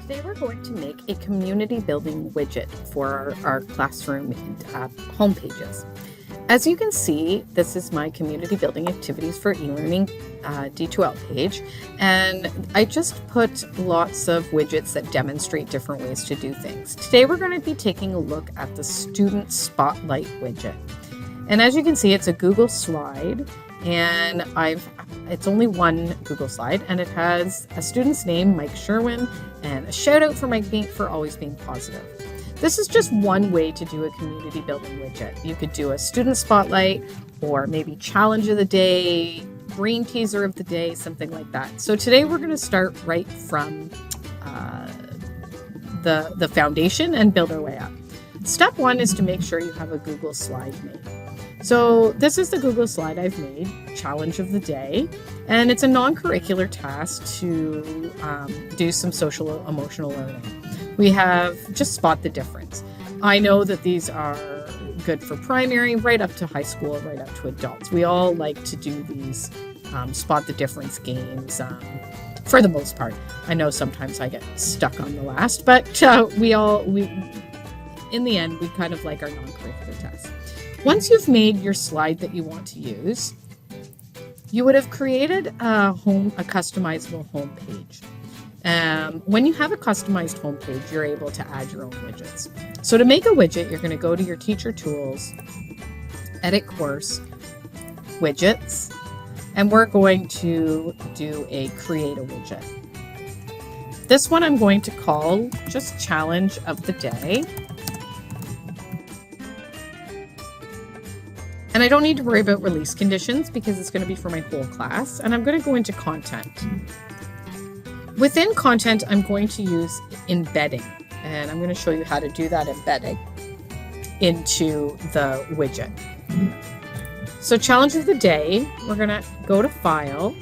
Today we're going to make a community building widget for our classroom home pages. As you can see, this is my community building activities for e-learning D2L page, and I just put lots of widgets that demonstrate different ways to do things. Today we're going to be taking a look at the student spotlight widget. And as you can see, it's a Google slide, and it's only one Google slide, and it has a student's name, Mike Sherwin, and a shout out for Mike for always being positive. This is just one way to do a community building widget. You could do a student spotlight, or maybe challenge of the day, brain teaser of the day, something like that. So today we're going to start right from the foundation and build our way up. Step one is to make sure you have a Google slide made. So this is the Google slide I've made, challenge of the day, and it's a non-curricular task to do some social emotional learning. We have just spot the difference. I know that these are good for primary, right up to high school, right up to adults. We all like to do these spot the difference games for the most part. I know sometimes I get stuck on the last, but in the end, we kind of like our non-curricular tests. Once you've made your slide that you want to use, you would have created a customizable home page. When you have a customized home page, you're able to add your own widgets. So to make a widget, you're going to go to your teacher tools, edit course, widgets, and we're going to do a create a widget. This one I'm going to call just challenge of the day. And I don't need to worry about release conditions because it's going to be for my whole class. And I'm going to go into content. Within content, I'm going to use embedding. And I'm going to show you how to do that embedding into the widget. So challenge of the day, we're going to go to File,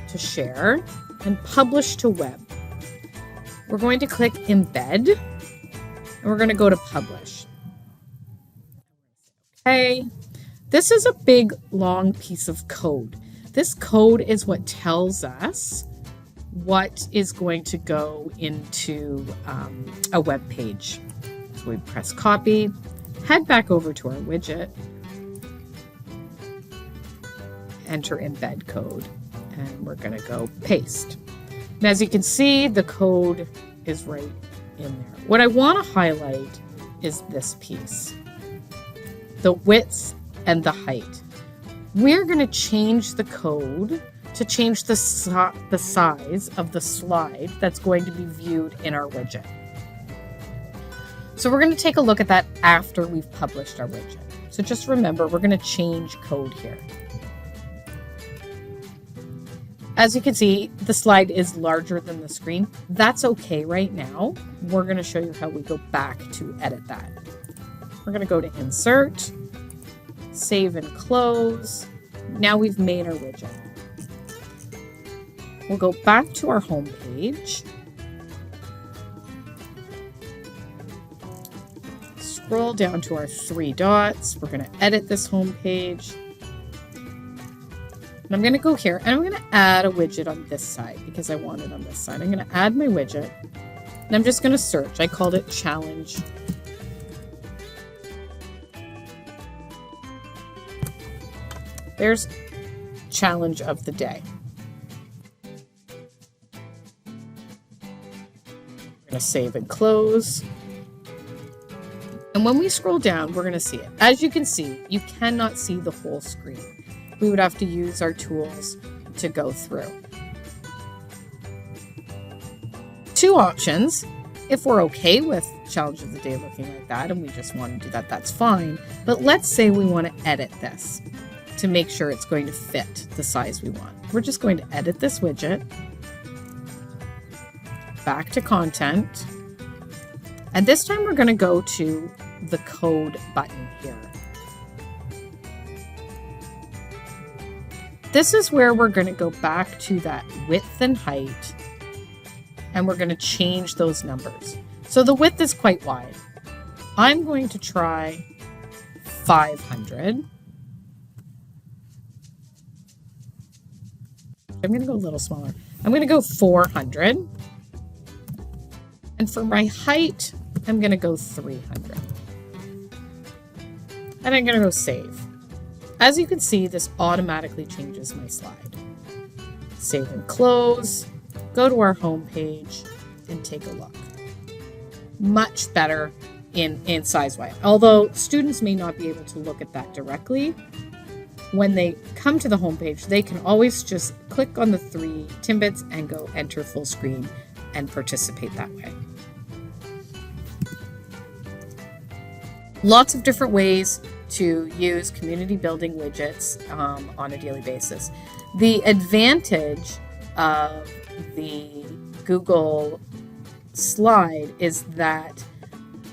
to Share, and Publish to Web. We're going to click Embed, and we're going to go to Publish. Okay. This is a big, long piece of code. This code is what tells us what is going to go into a web page. So we press copy, head back over to our widget, enter embed code, and we're going to go paste. And as you can see, the code is right in there. What I want to highlight is this piece, the width and the height. We're going to change the code to change the size of the slide that's going to be viewed in our widget. So we're going to take a look at that after we've published our widget. So just remember, we're going to change code here. As you can see, the slide is larger than the screen. That's okay right now. We're going to show you how we go back to edit that. We're going to go to Insert, Save and Close. Now we've made our widget. We'll go back to our home page. Scroll down to our three dots. We're going to edit this home page. And I'm going to go here and I'm going to add a widget on this side because I want it on this side. I'm going to add my widget and I'm just going to search. I called it challenge. There's challenge of the day. We're going to save and close. And when we scroll down, we're going to see it. As you can see, you cannot see the whole screen. We would have to use our tools to go through. Two options. If we're okay with challenge of the day looking like that and we just want to do that, that's fine. But let's say we want to edit this to make sure it's going to fit the size we want. We're just going to edit this widget, back to content, and this time we're going to go to the code button here. This is where we're going to go back to that width and height, and we're going to change those numbers. So the width is quite wide. I'm going to try 500. I'm going to go a little smaller. I'm going to go 400. And for my height, I'm going to go 300. And I'm going to go save. As you can see, this automatically changes my slide. Save and close, go to our home page and take a look. Much better in size-wise. Although students may not be able to look at that directly, when they come to the home page, they can always just click on the 3 Timbits and go enter full screen and participate that way. Lots of different ways to use community building widgets on a daily basis. The advantage of the Google slide is that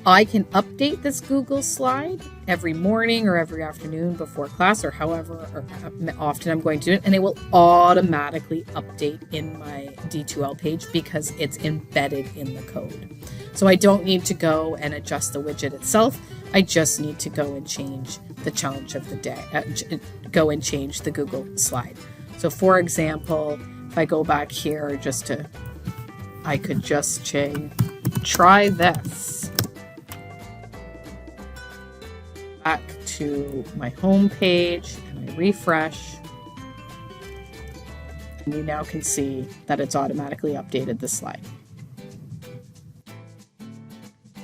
I can update this Google slide every morning or every afternoon before class or however or often I'm going to do it, and it will automatically update in my D2L page because it's embedded in the code. So I don't need to go and adjust the widget itself. I just need to go and change the challenge of the day, go and change the Google slide. So for example, if I go back here I could just try this. Back to my home page and I refresh. And you now can see that it's automatically updated the slide.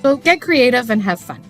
So get creative and have fun.